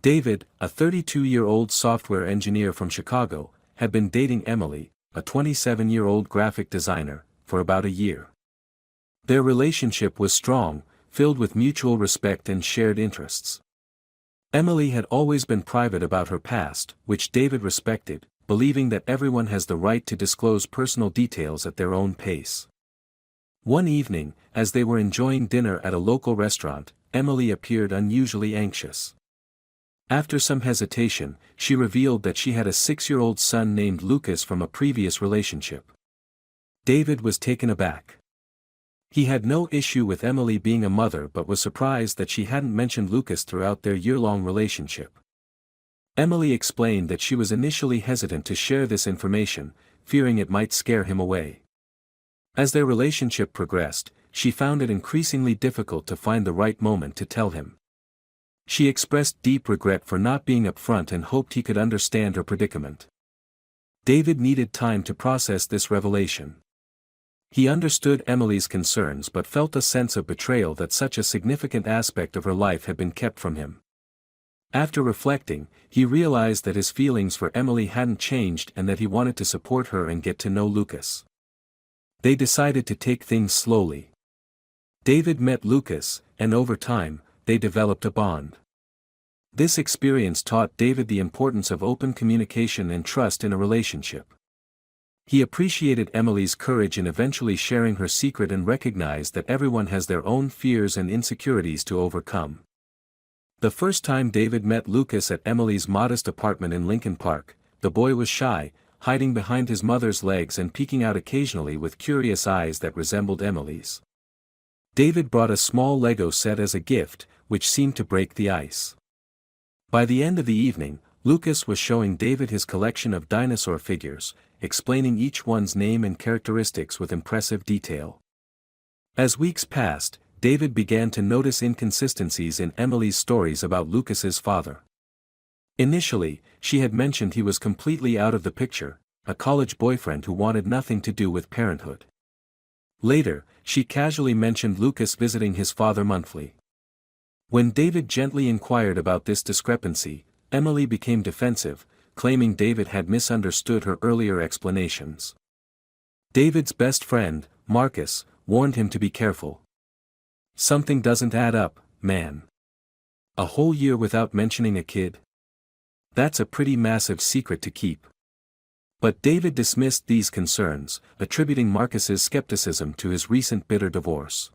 David, a 32-year-old software engineer from Chicago, had been dating Emily, a 27-year-old graphic designer, for about a year. Their relationship was strong, filled with mutual respect and shared interests. Emily had always been private about her past, which David respected, believing that everyone has the right to disclose personal details at their own pace. One evening, as they were enjoying dinner at a local restaurant, Emily appeared unusually anxious. After some hesitation, she revealed that she had a 6-year-old son named Lucas from a previous relationship. David was taken aback. He had no issue with Emily being a mother but was surprised that she hadn't mentioned Lucas throughout their year-long relationship. Emily explained that she was initially hesitant to share this information, fearing it might scare him away. As their relationship progressed, she found it increasingly difficult to find the right moment to tell him. She expressed deep regret for not being upfront and hoped he could understand her predicament. David needed time to process this revelation. He understood Emily's concerns but felt a sense of betrayal that such a significant aspect of her life had been kept from him. After reflecting, he realized that his feelings for Emily hadn't changed and that he wanted to support her and get to know Lucas. They decided to take things slowly. David met Lucas, and over time, they developed a bond. This experience taught David the importance of open communication and trust in a relationship. He appreciated Emily's courage in eventually sharing her secret and recognized that everyone has their own fears and insecurities to overcome. The first time David met Lucas at Emily's modest apartment in Lincoln Park, the boy was shy, hiding behind his mother's legs and peeking out occasionally with curious eyes that resembled Emily's. David brought a small Lego set as a gift, which seemed to break the ice. By the end of the evening, Lucas was showing David his collection of dinosaur figures, explaining each one's name and characteristics with impressive detail. As weeks passed, David began to notice inconsistencies in Emily's stories about Lucas's father. Initially, she had mentioned he was completely out of the picture, a college boyfriend who wanted nothing to do with parenthood. Later, she casually mentioned Lucas visiting his father monthly. When David gently inquired about this discrepancy, Emily became defensive, claiming David had misunderstood her earlier explanations. David's best friend, Marcus, warned him to be careful. "Something doesn't add up, man. A whole year without mentioning a kid? That's a pretty massive secret to keep." But David dismissed these concerns, attributing Marcus's skepticism to his recent bitter divorce.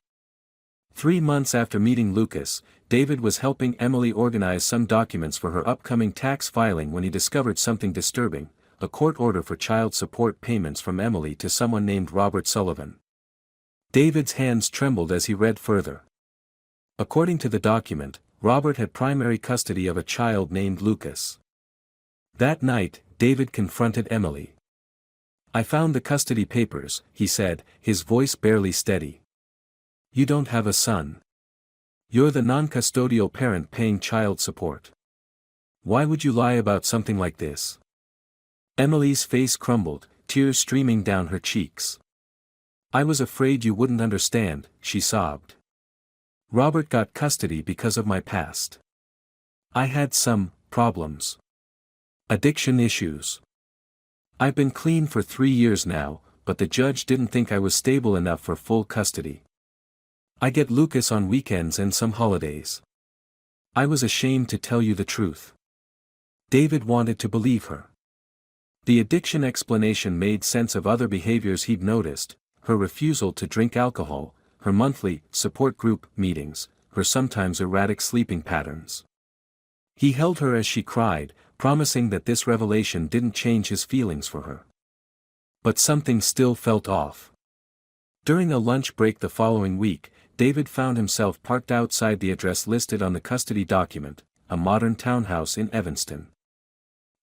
3 months after meeting Lucas, David was helping Emily organize some documents for her upcoming tax filing when he discovered something disturbing: a court order for child support payments from Emily to someone named Robert Sullivan. David's hands trembled as he read further. According to the document, Robert had primary custody of a child named Lucas. That night, David confronted Emily. "I found the custody papers," he said, his voice barely steady. "You don't have a son. You're the non-custodial parent paying child support. Why would you lie about something like this?" Emily's face crumbled, tears streaming down her cheeks. "I was afraid you wouldn't understand," she sobbed. "Robert got custody because of my past. I had some problems. Addiction issues. I've been clean for 3 years now, but the judge didn't think I was stable enough for full custody. I get Lucas on weekends and some holidays. I was ashamed to tell you the truth." David wanted to believe her. The addiction explanation made sense of other behaviors he'd noticed: her refusal to drink alcohol, her monthly support group meetings, her sometimes erratic sleeping patterns. He held her as she cried, promising that this revelation didn't change his feelings for her. But something still felt off. During a lunch break the following week, David found himself parked outside the address listed on the custody document, a modern townhouse in Evanston.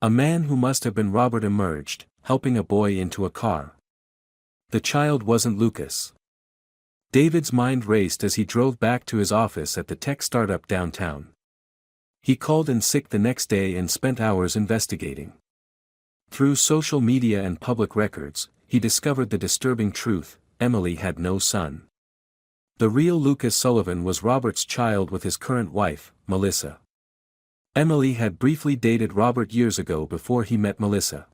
A man who must have been Robert emerged, helping a boy into a car. The child wasn't Lucas. David's mind raced as he drove back to his office at the tech startup downtown. He called in sick the next day and spent hours investigating. Through social media and public records, he discovered the disturbing truth: Emily had no son. The real Lucas Sullivan was Robert's child with his current wife, Melissa. Emily had briefly dated Robert years ago before he met Melissa.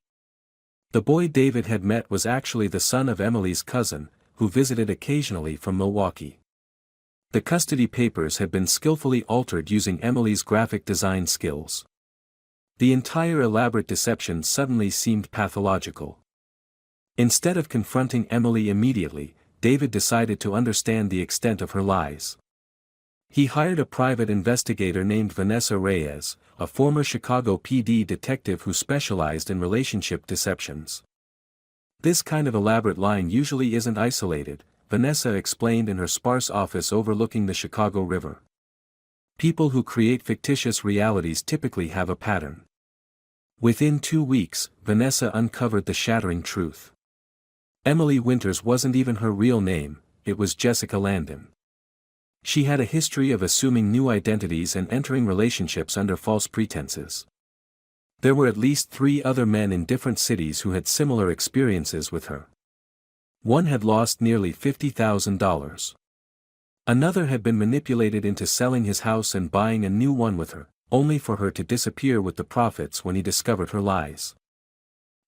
The boy David had met was actually the son of Emily's cousin, who visited occasionally from Milwaukee. The custody papers had been skillfully altered using Emily's graphic design skills. The entire elaborate deception suddenly seemed pathological. Instead of confronting Emily immediately, David decided to understand the extent of her lies. He hired a private investigator named Vanessa Reyes, a former Chicago PD detective who specialized in relationship deceptions. This kind of elaborate lying usually isn't isolated, Vanessa explained in her sparse office overlooking the Chicago River. People who create fictitious realities typically have a pattern. Within 2 weeks, Vanessa uncovered the shattering truth. Emily Winters wasn't even her real name, it was Jessica Landon. She had a history of assuming new identities and entering relationships under false pretenses. There were at least 3 other men in different cities who had similar experiences with her. One had lost nearly $50,000. Another had been manipulated into selling his house and buying a new one with her, only for her to disappear with the profits when he discovered her lies.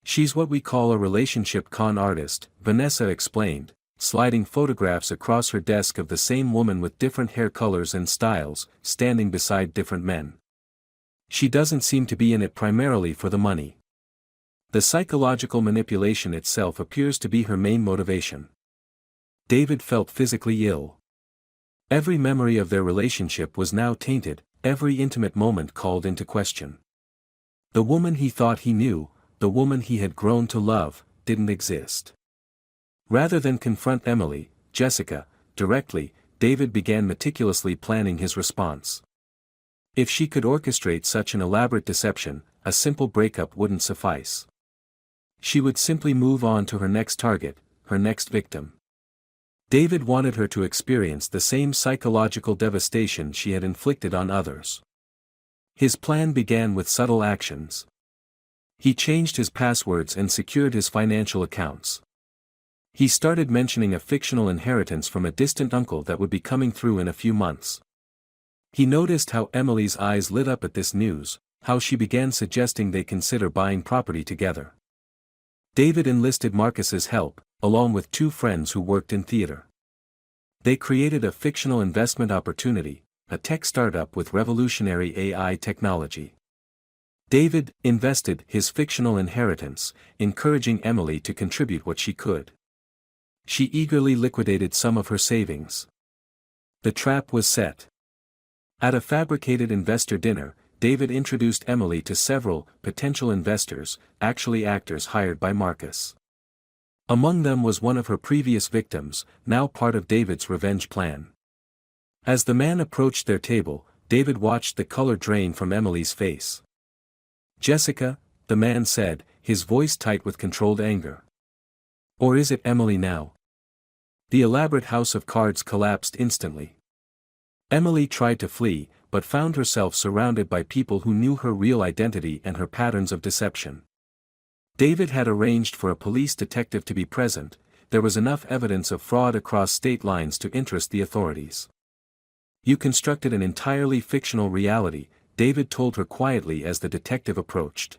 "She's what we call a relationship con artist," Vanessa explained, sliding photographs across her desk of the same woman with different hair colors and styles, standing beside different men. "She doesn't seem to be in it primarily for the money. The psychological manipulation itself appears to be her main motivation." David felt physically ill. Every memory of their relationship was now tainted, every intimate moment called into question. The woman he thought he knew, the woman he had grown to love, didn't exist. Rather than confront Emily, Jessica, directly, David began meticulously planning his response. If she could orchestrate such an elaborate deception, a simple breakup wouldn't suffice. She would simply move on to her next target, her next victim. David wanted her to experience the same psychological devastation she had inflicted on others. His plan began with subtle actions. He changed his passwords and secured his financial accounts. He started mentioning a fictional inheritance from a distant uncle that would be coming through in a few months. He noticed how Emily's eyes lit up at this news, how she began suggesting they consider buying property together. David enlisted Marcus's help, along with 2 friends who worked in theater. They created a fictional investment opportunity, a tech startup with revolutionary AI technology. David invested his fictional inheritance, encouraging Emily to contribute what she could. She eagerly liquidated some of her savings. The trap was set. At a fabricated investor dinner, David introduced Emily to several potential investors, actually actors hired by Marcus. Among them was one of her previous victims, now part of David's revenge plan. As the man approached their table, David watched the color drain from Emily's face. "Jessica," the man said, his voice tight with controlled anger. "Or is it Emily now?" The elaborate house of cards collapsed instantly. Emily tried to flee, but found herself surrounded by people who knew her real identity and her patterns of deception. David had arranged for a police detective to be present. There was enough evidence of fraud across state lines to interest the authorities. "You constructed an entirely fictional reality," David told her quietly as the detective approached.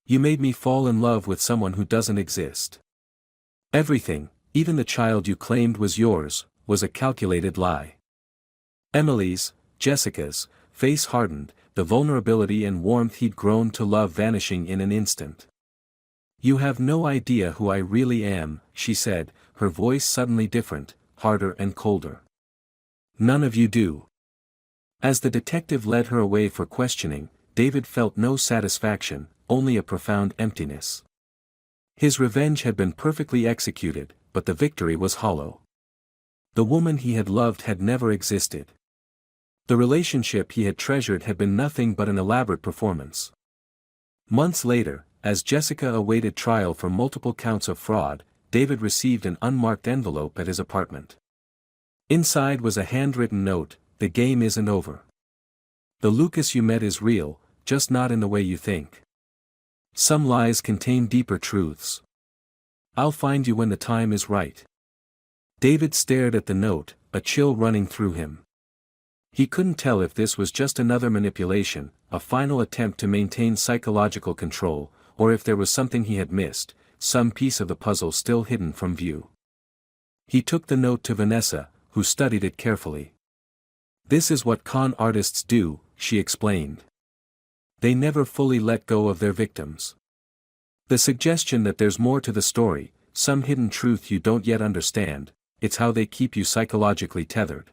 "You made me fall in love with someone who doesn't exist. Everything, even the child you claimed was yours, was a calculated lie." Emily's, Jessica's, face hardened, the vulnerability and warmth he'd grown to love vanishing in an instant. "You have no idea who I really am," she said, her voice suddenly different, harder and colder. "None of you do." As the detective led her away for questioning, David felt no satisfaction, only a profound emptiness. His revenge had been perfectly executed, but the victory was hollow. The woman he had loved had never existed. The relationship he had treasured had been nothing but an elaborate performance. Months later, as Jessica awaited trial for multiple counts of fraud, David received an unmarked envelope at his apartment. Inside was a handwritten note: "The game isn't over. The Lucas you met is real, just not in the way you think. Some lies contain deeper truths. I'll find you when the time is right." David stared at the note, a chill running through him. He couldn't tell if this was just another manipulation, a final attempt to maintain psychological control, or if there was something he had missed, some piece of the puzzle still hidden from view. He took the note to Vanessa, who studied it carefully. "This is what con artists do," she explained. "They never fully let go of their victims. The suggestion that there's more to the story, some hidden truth you don't yet understand, it's how they keep you psychologically tethered."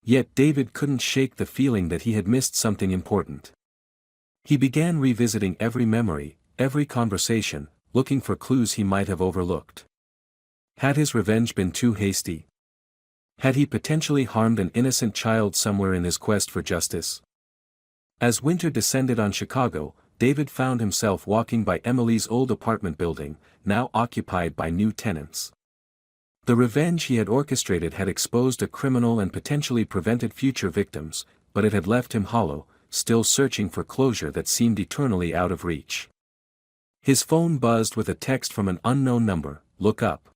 Yet David couldn't shake the feeling that he had missed something important. He began revisiting every memory, every conversation, looking for clues he might have overlooked. Had his revenge been too hasty? Had he potentially harmed an innocent child somewhere in his quest for justice? As winter descended on Chicago, David found himself walking by Emily's old apartment building, now occupied by new tenants. The revenge he had orchestrated had exposed a criminal and potentially prevented future victims, but it had left him hollow, still searching for closure that seemed eternally out of reach. His phone buzzed with a text from an unknown number, "Look up."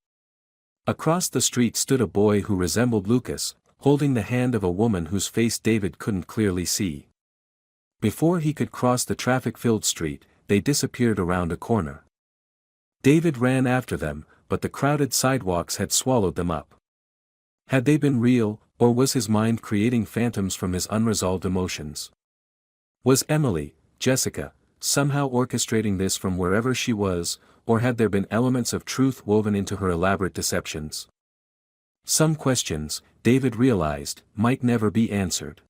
Across the street stood a boy who resembled Lucas, holding the hand of a woman whose face David couldn't clearly see. Before he could cross the traffic-filled street, they disappeared around a corner. David ran after them, but the crowded sidewalks had swallowed them up. Had they been real, or was his mind creating phantoms from his unresolved emotions? Was Emily, Jessica, somehow orchestrating this from wherever she was, or had there been elements of truth woven into her elaborate deceptions? Some questions, David realized, might never be answered.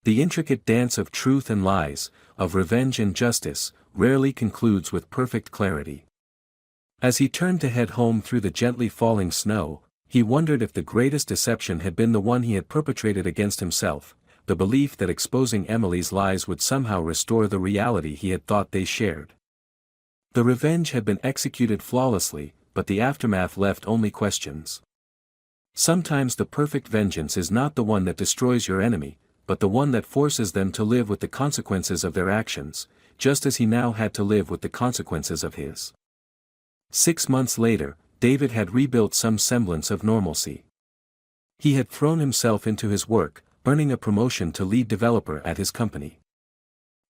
The intricate dance of truth and lies, of revenge and justice, rarely concludes with perfect clarity. As he turned to head home through the gently falling snow, he wondered if the greatest deception had been the one he had perpetrated against himself, the belief that exposing Emily's lies would somehow restore the reality he had thought they shared. The revenge had been executed flawlessly, but the aftermath left only questions. Sometimes the perfect vengeance is not the one that destroys your enemy, but the one that forces them to live with the consequences of their actions, just as he now had to live with the consequences of his. 6 months later, David had rebuilt some semblance of normalcy. He had thrown himself into his work, earning a promotion to lead developer at his company.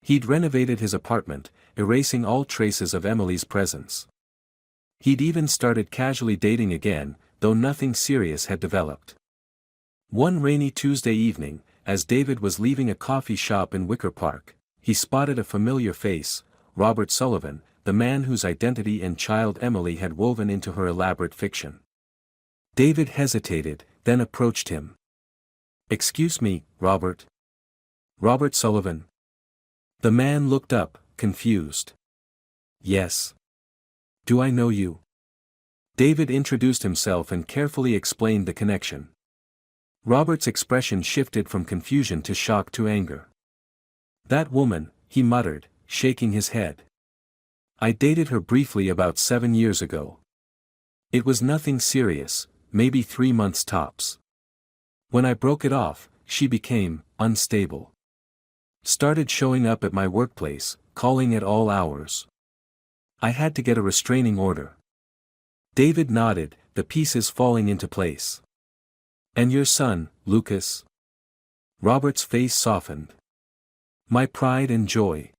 He'd renovated his apartment, erasing all traces of Emily's presence. He'd even started casually dating again, though nothing serious had developed. One rainy Tuesday evening, as David was leaving a coffee shop in Wicker Park, he spotted a familiar face, Robert Sullivan, the man whose identity and child Emily had woven into her elaborate fiction. David hesitated, then approached him. "Excuse me, Robert." "Robert Sullivan?" The man looked up, confused. "Yes. Do I know you?" David introduced himself and carefully explained the connection. Robert's expression shifted from confusion to shock to anger. "That woman," he muttered, shaking his head. "I dated her briefly about 7 years ago. It was nothing serious, maybe 3 months tops. When I broke it off, she became unstable. Started showing up at my workplace, calling at all hours. I had to get a restraining order." David nodded, the pieces falling into place. "And your son, Lucas?" Robert's face softened. "My pride and joy.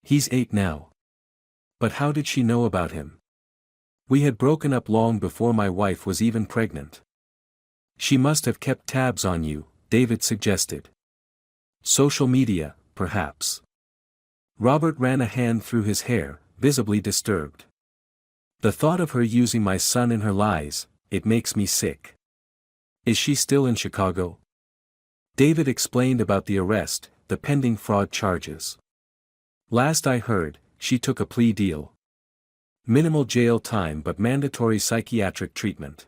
He's 8 now. But how did she know about him?" "We had broken up long before my wife was even pregnant." "She must have kept tabs on you," David suggested. "Social media, perhaps." Robert ran a hand through his hair, visibly disturbed. "The thought of her using my son in her lies, it makes me sick." "Is she still in Chicago?" David explained about the arrest, the pending fraud charges. "Last I heard, she took a plea deal. Minimal jail time but mandatory psychiatric treatment."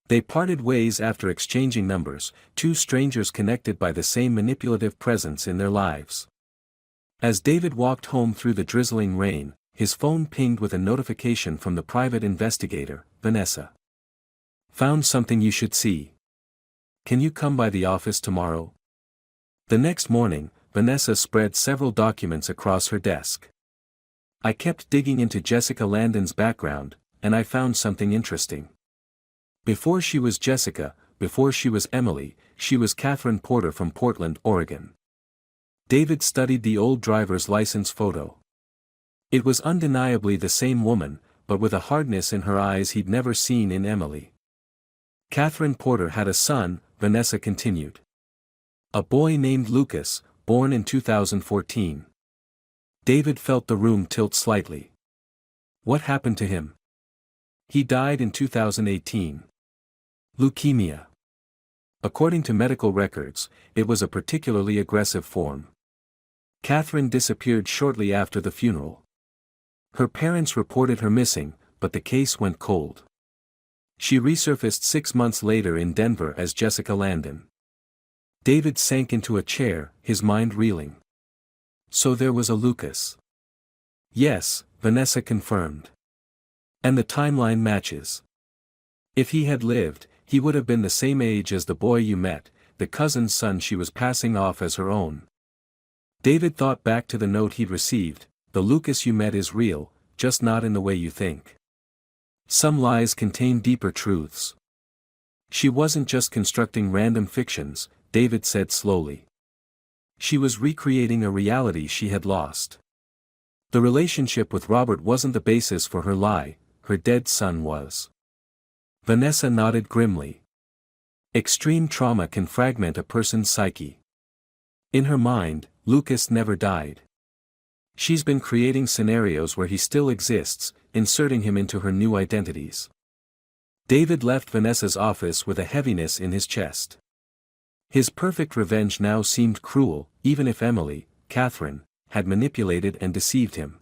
They parted ways after exchanging numbers, two strangers connected by the same manipulative presence in their lives. As David walked home through the drizzling rain, his phone pinged with a notification from the private investigator, Vanessa. "Found something you should see. Can you come by the office tomorrow?" The next morning, Vanessa spread several documents across her desk. "I kept digging into Jessica Landon's background, and I found something interesting. Before she was Jessica, before she was Emily, she was Catherine Porter from Portland, Oregon. David studied the old driver's license photo. It was undeniably the same woman, but with a hardness in her eyes he'd never seen in Emily. Catherine Porter had a son, Vanessa continued. A boy named Lucas, born in 2014. David felt the room tilt slightly. What happened to him? He died in 2018. Leukemia. According to medical records, it was a particularly aggressive form. Catherine disappeared shortly after the funeral. Her parents reported her missing, but the case went cold. She resurfaced 6 months later in Denver as Jessica Landon. David sank into a chair, his mind reeling. So there was a Lucas. Yes, Vanessa confirmed. And the timeline matches. If he had lived, he would have been the same age as the boy you met, the cousin's son she was passing off as her own. David thought back to the note he'd received. The Lucas you met is real, just not in the way you think. Some lies contain deeper truths. She wasn't just constructing random fictions, David said slowly. She was recreating a reality she had lost. The relationship with Robert wasn't the basis for her lie, her dead son was. Vanessa nodded grimly. Extreme trauma can fragment a person's psyche. In her mind, Lucas never died. She's been creating scenarios where he still exists, inserting him into her new identities. David left Vanessa's office with a heaviness in his chest. His perfect revenge now seemed cruel, even if Emily, Catherine, had manipulated and deceived him.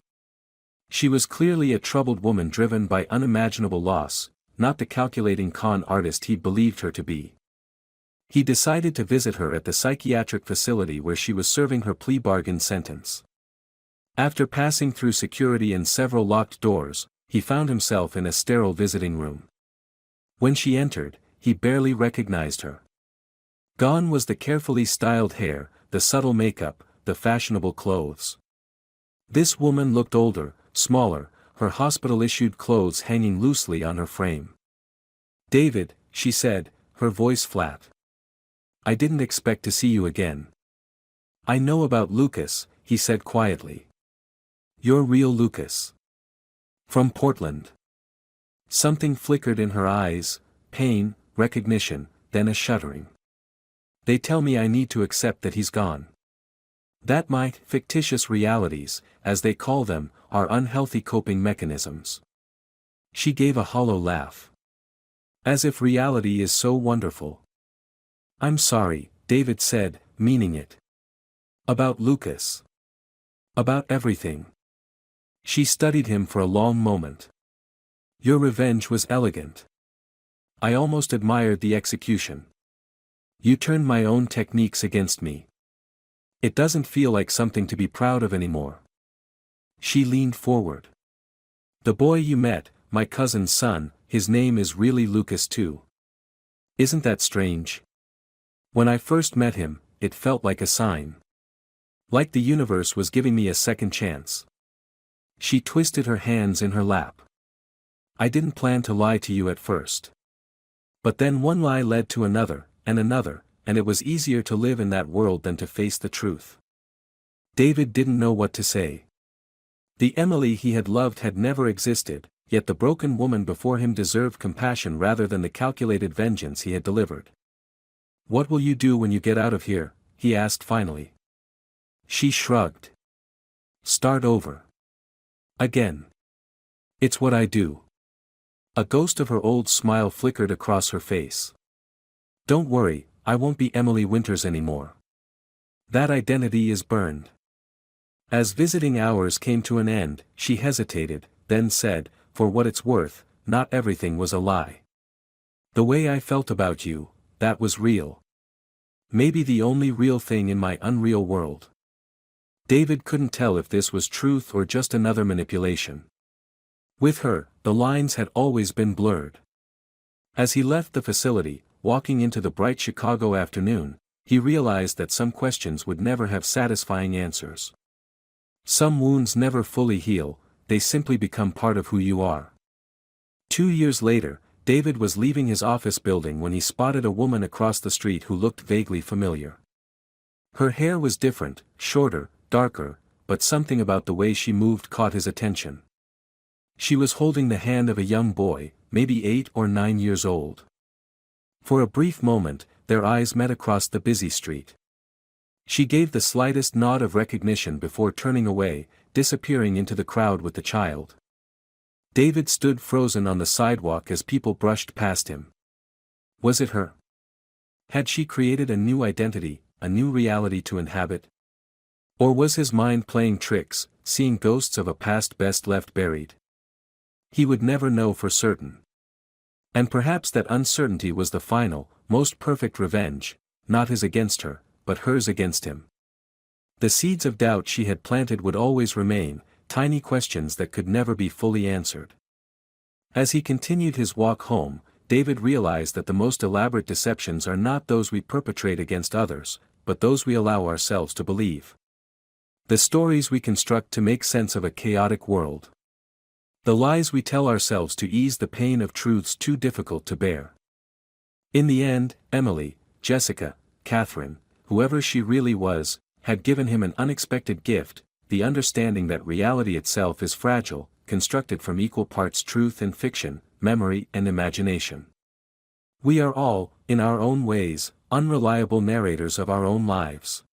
She was clearly a troubled woman driven by unimaginable loss, not the calculating con artist he believed her to be. He decided to visit her at the psychiatric facility where she was serving her plea bargain sentence. After passing through security and several locked doors, he found himself in a sterile visiting room. When she entered, he barely recognized her. Gone was the carefully styled hair, the subtle makeup, the fashionable clothes. This woman looked older, smaller, her hospital-issued clothes hanging loosely on her frame. "David," she said, her voice flat. "I didn't expect to see you again." "I know about Lucas," he said quietly. "You're real Lucas. From Portland." Something flickered in her eyes, pain, recognition, then a shuddering. "They tell me I need to accept that he's gone. That my fictitious realities, as they call them, are unhealthy coping mechanisms." She gave a hollow laugh. "As if reality is so wonderful." "I'm sorry," David said, meaning it. "About Lucas. About everything." She studied him for a long moment. "Your revenge was elegant. I almost admired the execution. You turned my own techniques against me. It doesn't feel like something to be proud of anymore." She leaned forward. "The boy you met, my cousin's son, his name is really Lucas too. Isn't that strange? When I first met him, it felt like a sign. Like the universe was giving me a second chance." She twisted her hands in her lap. "I didn't plan to lie to you at first. But then one lie led to another, and it was easier to live in that world than to face the truth." David didn't know what to say. The Emily he had loved had never existed, yet the broken woman before him deserved compassion rather than the calculated vengeance he had delivered. "What will you do when you get out of here?" he asked finally. She shrugged. "Start over. Again. It's what I do." A ghost of her old smile flickered across her face. "Don't worry, I won't be Emily Winters anymore. That identity is burned." As visiting hours came to an end, she hesitated, then said, "For what it's worth, not everything was a lie. The way I felt about you, that was real. Maybe the only real thing in my unreal world." David couldn't tell if this was truth or just another manipulation. With her, the lines had always been blurred. As he left the facility, walking into the bright Chicago afternoon, he realized that some questions would never have satisfying answers. Some wounds never fully heal, they simply become part of who you are. 2 years later, David was leaving his office building when he spotted a woman across the street who looked vaguely familiar. Her hair was different, shorter, darker, but something about the way she moved caught his attention. She was holding the hand of a young boy, maybe 8 or 9 years old. For a brief moment, their eyes met across the busy street. She gave the slightest nod of recognition before turning away, disappearing into the crowd with the child. David stood frozen on the sidewalk as people brushed past him. Was it her? Had she created a new identity, a new reality to inhabit? Or was his mind playing tricks, seeing ghosts of a past best left buried? He would never know for certain. And perhaps that uncertainty was the final, most perfect revenge, not his against her, but hers against him. The seeds of doubt she had planted would always remain, tiny questions that could never be fully answered. As he continued his walk home, David realized that the most elaborate deceptions are not those we perpetrate against others, but those we allow ourselves to believe. The stories we construct to make sense of a chaotic world. The lies we tell ourselves to ease the pain of truths too difficult to bear. In the end, Emily, Jessica, Catherine, whoever she really was, had given him an unexpected gift, the understanding that reality itself is fragile, constructed from equal parts truth and fiction, memory and imagination. We are all, in our own ways, unreliable narrators of our own lives.